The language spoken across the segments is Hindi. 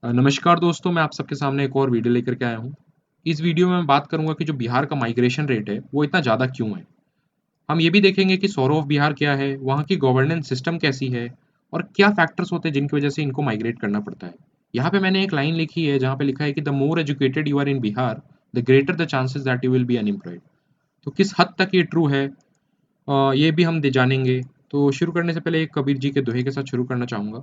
नमस्कार दोस्तों, मैं आप सबके सामने एक और वीडियो लेकर के आया हूँ। इस वीडियो में मैं बात करूँगा कि जो बिहार का माइग्रेशन रेट है, वो इतना ज़्यादा क्यों है? हम ये भी देखेंगे कि सोरो ऑफ बिहार क्या है, वहाँ की गवर्नेंस सिस्टम कैसी है और क्या फैक्टर्स होते हैं जिनकी वजह से इनको माइग्रेट करना पड़ता है। यहाँ पे मैंने एक लाइन लिखी है जहाँ पे लिखा है कि the more educated you are in Bihar, the greater the chances that you will be unemployed. तो किस हद तक ये ट्रू है, ये भी हम जानेंगे। तो शुरू करने से पहले एक कबीर जी के दोहे के साथ शुरू करना चाहूँगा।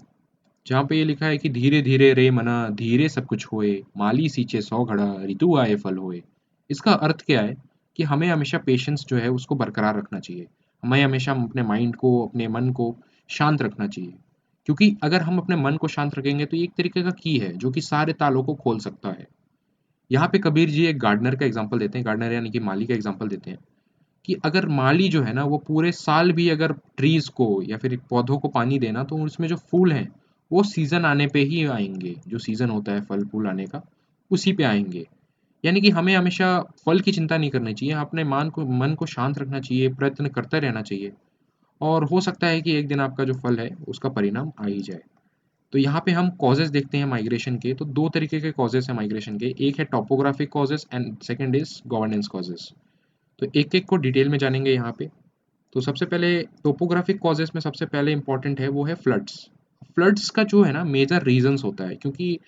जहाँ पे ये लिखा है कि धीरे धीरे रे मना धीरे सब कुछ होए, माली सींचे सौ घड़ा ऋतु आए फल होए। इसका अर्थ क्या है कि हमें हमेशा पेशेंस जो है उसको बरकरार रखना चाहिए। हमें हमेशा अपने माइंड को, अपने मन को शांत रखना चाहिए, क्योंकि अगर हम अपने मन को शांत रखेंगे तो ये एक तरीके का की है जो कि सारे तालों को खोल सकता है। यहाँ पे कबीर जी एक गार्डनर का एग्जाम्पल देते हैं, गार्डनर यानी कि माली का एग्जाम्पल देते हैं कि अगर माली जो है ना वो पूरे साल भी अगर ट्रीज को या फिर पौधों को पानी देना तो उसमें जो फूल हैं वो सीजन आने पे ही आएंगे। जो सीजन होता है फल फूल आने का, उसी पे आएंगे। यानी कि हमें हमेशा फल की चिंता नहीं करनी चाहिए, अपने मन को शांत रखना चाहिए, प्रयत्न करते रहना चाहिए। और हो सकता है कि एक दिन आपका जो फल है उसका परिणाम आ ही जाए। तो यहाँ पे हम कॉजेज देखते हैं माइग्रेशन के, तो दो तरीके के कॉजेज हैं माइग्रेशन के। एक है topographic causes and second is governance causes. तो एक एक को डिटेल में जानेंगे यहाँ पे। तो सबसे पहले टोपोग्राफिक कॉजेस में सबसे पहले इंपॉर्टेंट है वो है फ्लड्स। फ्लड्स का जो है ना मेजर रीजंस होता है, क्योंकि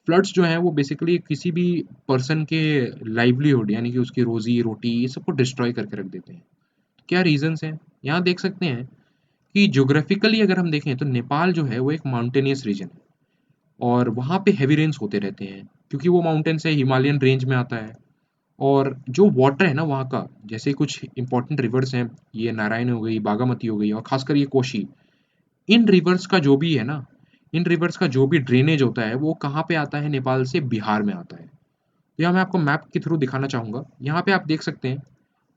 फ्लड्स जो है वो बेसिकली किसी भी पर्सन के लाइवलीहुड यानी कि उसकी रोजी रोटी ये सबको डिस्ट्रॉय करके रख देते हैं। तो क्या रीजंस हैं? यहाँ देख सकते हैं कि ज्योग्राफिकली अगर हम देखें तो नेपाल जो है वो एक माउंटेनियस रीजन है और वहाँ पे हैवी रेन्स होते रहते हैं, क्योंकि वो माउंटेन से हिमालयन रेंज में आता है। और जो वाटर है ना वहाँ का, जैसे कुछ इंपॉर्टेंट रिवर्स हैं, ये नारायण हो गई, बागमती हो गई और खासकर ये कोशी। इन रिवर्स का जो भी है ना, इन रिवर्स का जो भी ड्रेनेज होता है वो कहाँ पे आता है? नेपाल से बिहार में आता है। यहाँ मैं आपको मैप के थ्रू दिखाना चाहूँगा। यहाँ पे आप देख सकते हैं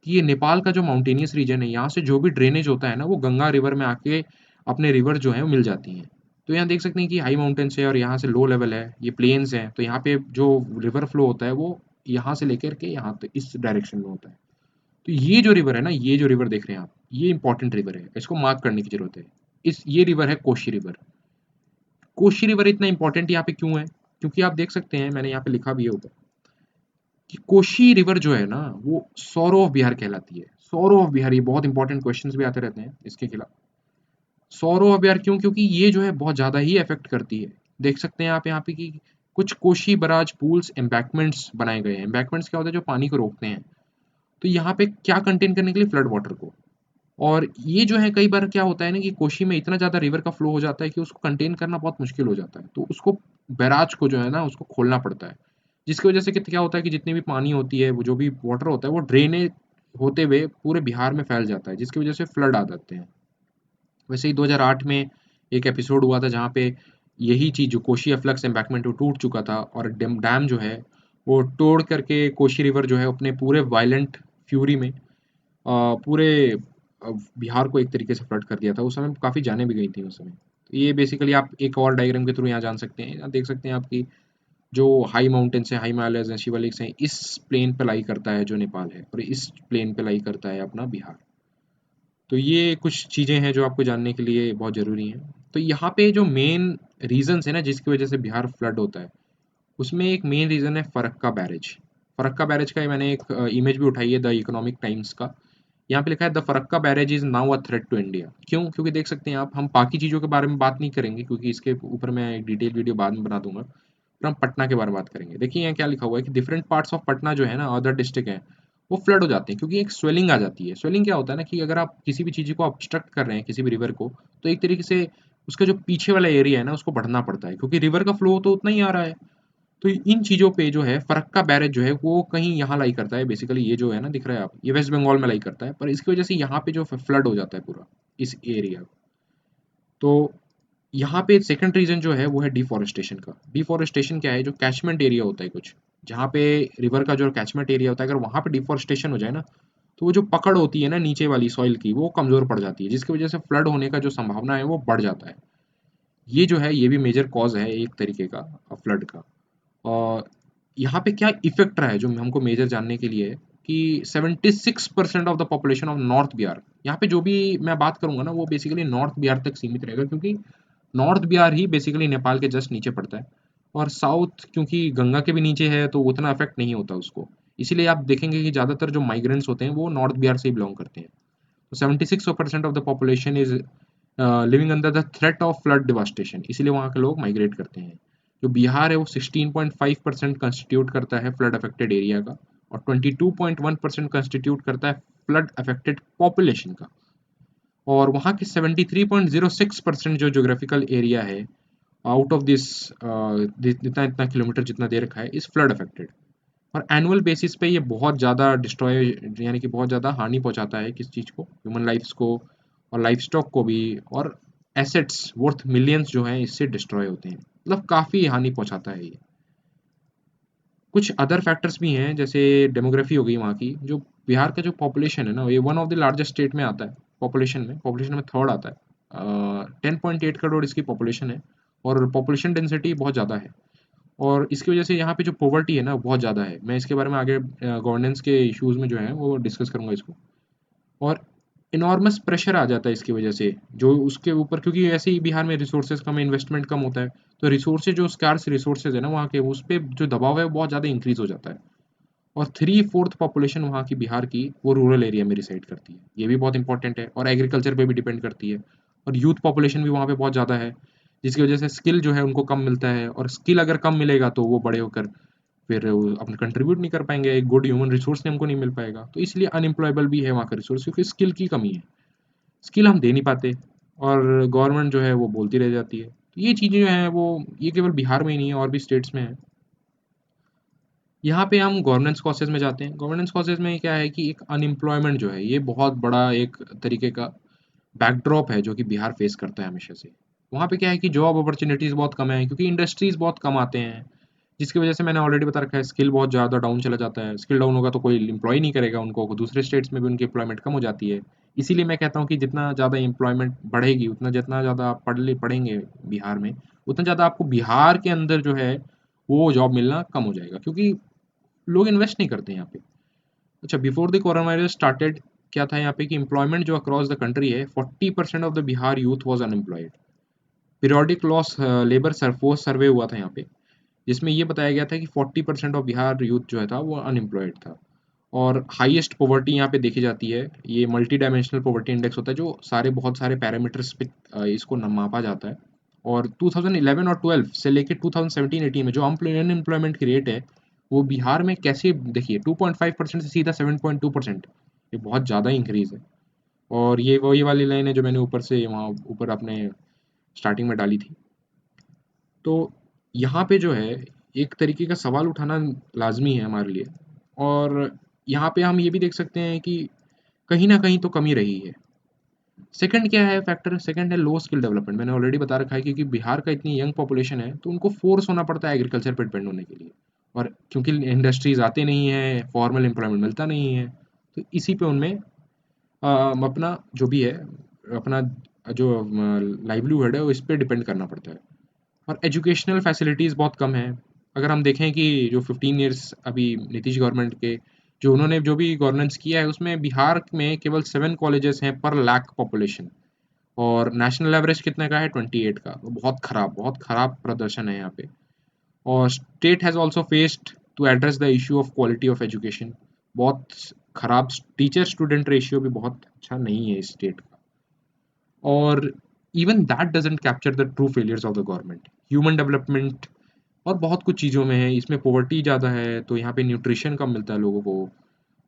कि ये नेपाल का जो माउंटेनियस रीजन है, यहाँ से जो भी ड्रेनेज होता है ना वो गंगा रिवर में आके अपने रिवर जो है वो मिल जाती हैं। तो यहाँ देख सकते हैं कि हाई माउंटेन्स है और यहाँ से लो लेवल है, ये प्लेन्स हैं। तो यहाँ पे जो रिवर फ्लो होता है वो यहाँ से लेकर के यहाँ पे इस डायरेक्शन में होता है। तो ये जो रिवर है ना, ये जो रिवर देख रहे हैं आप, ये इंपॉर्टेंट रिवर है, इसको मार्क करने की जरूरत है। इस ये रिवर है कोशी रिवर। कोशी रिवर इतना इंपॉर्टेंट यहाँ पे क्यों है? क्योंकि आप देख सकते हैं, मैंने यहाँ पे लिखा भी है ऊपर कि कोशी रिवर जो है ना वो सौरो ऑफ बिहार कहलाती है। सौरो ऑफ बिहार, ये बहुत इंपॉर्टेंट क्वेश्चंस भी आते रहते हैं इसके खिलाफ। सौरो ऑफ बिहार क्यों? क्योंकि ये जो है बहुत ज्यादा ही इफेक्ट करती है। देख सकते हैं आप यहाँ पे कि कुछ कोशी बराज पूल्स एम्बैकमेंट्स बनाए गए हैं। एम्बैकमेंट्स क्या होता है? जो पानी को रोकते हैं। तो यहाँ पे क्या कंटेन करने के लिए? फ्लड वाटर को। और ये जो है कई बार क्या होता है ना कि कोशी में इतना ज़्यादा रिवर का फ्लो हो जाता है कि उसको कंटेन करना बहुत मुश्किल हो जाता है। तो उसको, बैराज को जो है ना उसको खोलना पड़ता है। जिसकी वजह से कि क्या होता है कि जितनी भी पानी होती है, वो जो भी वाटर होता है वो ड्रेनेज होते हुए पूरे बिहार में फैल जाता है, जिसकी वजह से फ्लड आ जाते हैं। वैसे ही 2008 में एक एपिसोड हुआ था जहाँ पे यही चीज़, जो कोशी एफ्लक्स एम्बैंकमेंट वो टूट चुका था और डैम डैम जो है वो तोड़ करके कोशी रिवर जो है अपने पूरे वायलेंट फ्यूरी में पूरे बिहार को एक तरीके से फ्लड कर दिया था। उस समय काफ़ी जानें भी गई थी उस समय। तो ये बेसिकली आप एक और डायग्राम के थ्रू यहाँ जान सकते हैं। यहाँ देख सकते हैं आपकी जो हाई माउंटेन्स हैं, हाई हिमालयस हैं, शिवालिक्स हैं, इस प्लेन पे लाई करता है जो नेपाल है और इस प्लेन पे लाई करता है अपना बिहार। तो ये कुछ चीज़ें हैं जो आपको जानने के लिए बहुत ज़रूरी हैं। तो यहाँ पे जो मेन रीजंस है ना जिसकी वजह से बिहार फ्लड होता है, उसमें एक मेन रीज़न है फरक्का बैरेज। फरक्का बैरेज का मैंने एक इमेज भी उठाई है द इकोनॉमिक टाइम्स का। यहाँ पे लिखा है the Farakka barrage is now a threat to India. क्यों? क्योंकि देख सकते हैं आप, हम बाकी चीज़ों के बारे में बात नहीं करेंगे क्योंकि इसके ऊपर मैं एक डिटेल वीडियो बाद में बना दूंगा। फिर हम पटना के बारे में बात करेंगे। देखिए यहाँ क्या लिखा हुआ है कि डिफरेंट पार्ट्स ऑफ पटना जो है ना, अदर डिस्ट्रिक्ट है, वो फ्लड हो जाते हैं क्योंकि एक स्वेलिंग आ जाती है। स्वेलिंग क्या होता है ना कि अगर आप किसी भी चीज़ को ऑब्स्ट्रक्ट कर रहे हैं, किसी भी रिवर को, तो एक तरीके से उसका जो पीछे वाला एरिया है ना उसको बढ़ना पड़ता है, क्योंकि रिवर का फ्लो तो उतना ही आ रहा है। तो इन चीज़ों पे जो है फरक्का बैरेज जो है वो कहीं यहाँ लाई करता है। बेसिकली ये जो है ना दिख रहा है आप, ये वेस्ट बंगाल में लाई करता है, पर इसकी वजह से यहाँ पे जो फ्लड हो जाता है पूरा इस एरिया। तो यहाँ पे सेकंड रीजन जो है वो है डिफॉरेस्टेशन का। डिफॉरेस्टेशन क्या है? जो कैचमेंट एरिया होता है कुछ, जहाँ पे रिवर का जो कैचमेंट एरिया होता है, अगर वहाँ पे डिफॉरेस्टेशन हो जाए ना, तो वो जो पकड़ होती है ना नीचे वाली सॉइल की, वो कमजोर पड़ जाती है, जिसकी वजह से फ्लड होने का जो संभावना है वो बढ़ जाता है। ये जो है ये भी मेजर कॉज है एक तरीके का फ्लड का। और यहाँ पे क्या इफेक्ट रहा है जो हमको मेजर जानने के लिए है कि 76% of the population of north Bihar, यहाँ पे जो भी मैं बात करूंगा ना वो बेसिकली नॉर्थ बिहार तक सीमित रहेगा, क्योंकि नॉर्थ बिहार ही बेसिकली नेपाल के जस्ट नीचे पड़ता है। और साउथ क्योंकि गंगा के भी नीचे है तो उतना अफेक्ट नहीं होता उसको। इसीलिए आप देखेंगे कि ज़्यादातर जो माइग्रेंट्स होते हैं वो नॉर्थ बिहार से ही बिलोंग करते हैं। तो 76% of the population is living under the threat of flood devastation, इसीलिए वहाँ के लोग माइग्रेट करते हैं। जो बिहार है वो 16.5% कंस्टिट्यूट करता है फ्लड अफेक्टेड एरिया का, और 22.1% कंस्टिट्यूट करता है फ्लड अफेक्टेड पॉपुलेशन का। और वहाँ के 73.06% जो जोग्राफिकल एरिया है आउट ऑफ दिस जितना इतना किलोमीटर जितना दे रखा है इस फ्लड अफेक्टेड। और एनुअल बेसिस पे ये बहुत ज़्यादा डिस्ट्रॉय यानी कि बहुत ज़्यादा हानि पहुंचाता है किस चीज़ को, ह्यूमन लाइफ्स को और लाइफ स्टॉक को भी, और एसेट्स वर्थ मिलियंस जो हैं इससे डिस्ट्रॉय होते हैं, मतलब काफ़ी हानि पहुंचाता है ये। कुछ अदर फैक्टर्स भी हैं जैसे डेमोग्राफी हो गई वहाँ की। जो बिहार का जो पॉपुलेशन है ना ये one of the largest state में आता है, पॉपुलेशन में थर्ड आता है। 10.8 करोड़ इसकी पॉपुलेशन है, और पॉपुलेशन डेंसिटी बहुत ज़्यादा है। और इसकी वजह से यहाँ पे जो पॉवर्टी है ना बहुत ज़्यादा है। मैं इसके बारे में आगे गवर्नेंस के इश्यूज़ में जो है वो डिस्कस करूँगा इसको। और इनॉर्मस प्रेशर आ जाता है इसकी वजह से जो उसके ऊपर, क्योंकि ऐसे ही बिहार में रिसोर्सेज कम है, इन्वेस्टमेंट कम होता है, तो रिसोर्सेज जो स्कार्स रिसोर्सेज है ना वहाँ के, उस पर जो दबाव है वो बहुत ज़्यादा इंक्रीज हो जाता है। और 3/4 पॉपुलेशन वहाँ की बिहार की वो रूरल एरिया में रिसाइड करती है, ये भी बहुत इंपॉर्टेंट है, और एग्रीकल्चर पे भी डिपेंड करती है। और यूथ पॉपुलेशन भी वहाँ पे बहुत ज़्यादा है, जिसकी वजह से स्किल जो है उनको कम मिलता है, और स्किल अगर कम मिलेगा तो वो बड़े होकर फिर वो अपने कंट्रीब्यूट नहीं कर पाएंगे, एक गुड ह्यूमन रिसोर्स ने हमको नहीं मिल पाएगा, तो इसलिए अनएम्प्लॉयबल भी है वहाँ का रिसोर्स, क्योंकि स्किल की कमी है, स्किल हम दे नहीं पाते, और गवर्नमेंट जो है वो बोलती रह जाती है। तो ये चीज़ें जो हैं वो ये केवल बिहार में ही नहीं है, और भी स्टेट्स में है। यहाँ पे हम गवर्नेंस कॉसेज में जाते हैं। गवर्नेंस कॉसेज में क्या है कि एक अनएम्प्लॉयमेंट जो है ये बहुत बड़ा एक तरीके का बैकड्रॉप है जो कि बिहार फेस करता है हमेशा से। वहाँ पे क्या है कि जॉब अपॉर्चुनिटीज़ बहुत कम है, क्योंकि इंडस्ट्रीज़ बहुत कम आते हैं, जिसकी वजह से मैंने ऑलरेडी बता रखा है स्किल बहुत ज़्यादा डाउन चला जाता है। स्किल डाउन होगा तो कोई एम्प्लॉय नहीं करेगा उनको, दूसरे स्टेट्स में भी उनकी एम्प्लॉयमेंट कम हो जाती है। इसीलिए मैं कहता हूँ कि जितना ज़्यादा एम्प्लॉयमेंट बढ़ेगी उतना जितना ज़्यादा आप पढ़ेंगे बिहार में, उतना ज़्यादा आपको बिहार के अंदर जो है वो जॉब मिलना कम हो जाएगा, क्योंकि लोग इन्वेस्ट नहीं करते यहाँ पे। अच्छा, before the corona virus started क्या था यहाँ पे कि एम्प्लॉयमेंट जो अक्रॉस द कंट्री है 40% of the Bihar youth was unemployed. Periodic loss labour force survey हुआ था यहाँ पे, जिसमें ये बताया गया था कि 40% ऑफ बिहार यूथ जो है था वो अनएम्प्लॉयड था। और हाईएस्ट पॉवर्टी यहाँ पे देखी जाती है, ये मल्टी डायमेंशनल पॉवर्टी इंडेक्स होता है जो सारे बहुत सारे पैरामीटर्स पे इसको मापा जाता है। और 2011 और 12 से लेके 2017-18 में जो अनएम्प्लॉयमेंट की रेट है वो बिहार में कैसे देखिए 2.5% से सीधा 7.2%, ये बहुत ज़्यादा इंक्रीज है। और ये वही वाली लाइन है जो मैंने ऊपर से वहाँ ऊपर अपने स्टार्टिंग में डाली थी। तो यहाँ पे जो है एक तरीके का सवाल उठाना लाजमी है हमारे लिए। और यहाँ पे हम ये भी देख सकते हैं कि कहीं ना कहीं तो कमी रही है। सेकंड क्या है फैक्टर, सेकंड है लो स्किल डेवलपमेंट। मैंने ऑलरेडी बता रखा है क्योंकि बिहार का इतनी यंग पॉपुलेशन है तो उनको फोर्स होना पड़ता है एग्रीकल्चर पर डिपेंड होने के लिए, और क्योंकि इंडस्ट्रीज आते नहीं है, फॉर्मल एम्प्लॉयमेंट मिलता नहीं है, तो इसी पे उनमें अपना जो भी है अपना जो लाइवलीहुड है वो इस पे डिपेंड करना पड़ता है। और एजुकेशनल फैसिलिटीज़ बहुत कम है। अगर हम देखें कि जो 15 इयर्स अभी नीतीश गवर्नमेंट के जो उन्होंने जो भी गवर्नेंस किया है उसमें बिहार में केवल 7 कॉलेजेस हैं पर लाख पॉपुलेशन, और नेशनल एवरेज कितने का है 28 का, तो बहुत खराब प्रदर्शन है यहाँ पे। और state has also faced to address the issue of quality of education, बहुत खराब टीचर स्टूडेंट रेशियो भी बहुत अच्छा नहीं है इस स्टेट का। और even that doesn't capture the true failures of the government, human development और बहुत कुछ चीज़ों में है। इसमें पॉवर्टी ज़्यादा है तो यहाँ पे न्यूट्रिशन कम मिलता है लोगों को।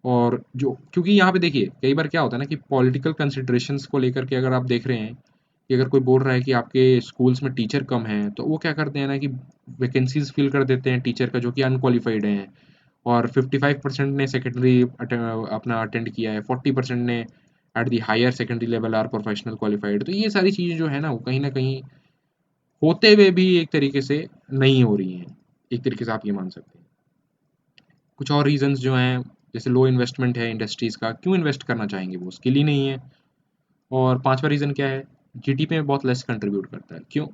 और जो क्योंकि यहाँ पे देखिए कई बार क्या होता है ना कि पॉलिटिकल कंसिडरेशंस को लेकर के अगर आप देख रहे हैं कि अगर कोई बोल रहा है कि आपके स्कूल्स में टीचर कम हैं तो वो क्या करते हैं ना कि वैकेंसीज फिल कर देते हैं टीचर का जो कि अनक्वालिफाइड हैं। और 55% ने सेकेंडरी अपना अटेंड किया है, 40% ने at the higher secondary level are professional qualified. तो ये सारी चीज़ें जो है ना वो कहीं ना कहीं होते हुए भी एक तरीके से नहीं हो रही हैं, एक तरीके से आप ये मान सकते हैं। कुछ और रीजंस जो हैं जैसे लो इन्वेस्टमेंट है इंडस्ट्रीज़ का, क्यों इन्वेस्ट करना चाहेंगे, वो स्किल ही नहीं है। और पांचवा रीज़न क्या है, जीडीपी में बहुत लेस कंट्रीब्यूट करता है, क्यों।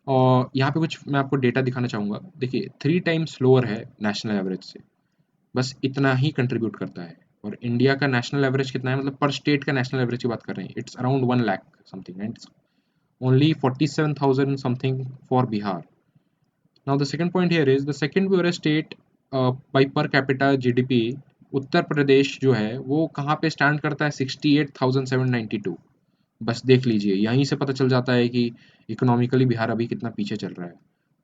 और यहाँ पे कुछ मैं आपको डेटा दिखाना चाहूँगा। देखिए 3 टाइम्स लोअर है नेशनल एवरेज से, बस इतना ही कंट्रीब्यूट करता है। और इंडिया का नेशनल एवरेज कितना है, मतलब पर स्टेट का नेशनल एवरेज की बात कर रहे हैं, it's around 1 lakh something and only 47,000 something for Bihar. Now the second point here is the second poorest state by per capita GDP. Uttar Pradesh जो है वो कहाँ पे स्टैंड करता है, 68,792। बस देख लीजिए, यहीं से पता चल जाता है कि इकोनॉमिकली बिहार अभी कितना पीछे चल रहा है।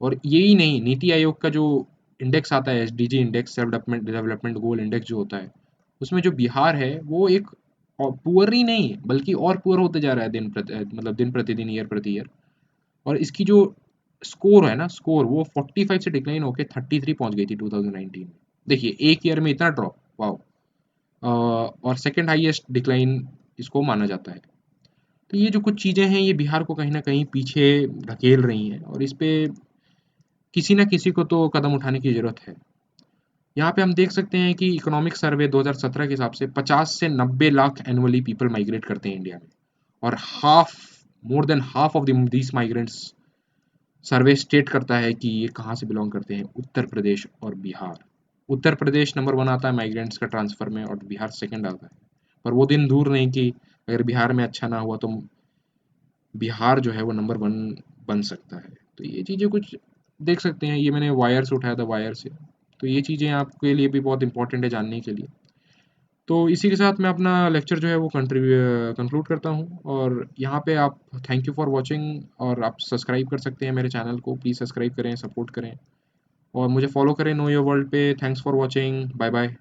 और यही नहीं, नीति आयोग का जो इंडेक्स आता है, SDG index, development development goal index जो होता है, उसमें जो बिहार है वो एक पुअर ही नहीं बल्कि और पुअर होते जा रहा है मतलब दिन प्रतिदिन, ईयर प्रति ईयर। और इसकी जो स्कोर है ना, स्कोर वो 45 से डिक्लाइन होकर 33 पहुंच गई थी 2019 में। देखिए एक ईयर में इतना ड्रॉप, वाओ। और सेकंड हाईएस्ट डिक्लाइन इसको माना जाता है। तो ये जो कुछ चीज़ें हैं ये बिहार को कहीं न कहीं पीछे धकेल रही हैं, और इस पे किसी न किसी को तो कदम उठाने की ज़रूरत है। यहाँ पे हम देख सकते हैं कि इकोनॉमिक सर्वे 2017 के हिसाब से 50 से 90 लाख एनुअली पीपल माइग्रेट करते हैं इंडिया में। और more than half of these migrants, survey state करता है कि ये कहाँ से बिलोंग करते हैं, उत्तर प्रदेश और बिहार। उत्तर प्रदेश नंबर 1 आता है माइग्रेंट्स का ट्रांसफ़र में, और बिहार सेकंड आता है। पर वो दिन दूर नहीं कि अगर बिहार में अच्छा ना हुआ तो बिहार जो है वो नंबर 1 बन सकता है। तो ये चीज़ें कुछ देख सकते हैं, ये मैंने वायर से उठाया था, वायर से। तो ये चीज़ें आपके लिए भी बहुत इंपॉर्टेंट है जानने के लिए। तो इसी के साथ मैं अपना लेक्चर जो है वो कंक्लूड करता हूँ, और यहाँ पे आप थैंक यू फॉर वॉचिंग, और आप सब्सक्राइब कर सकते हैं मेरे चैनल को, प्लीज़ सब्सक्राइब करें, सपोर्ट करें, और मुझे फॉलो करें नो योर वर्ल्ड पे। Thanks for watching, bye bye.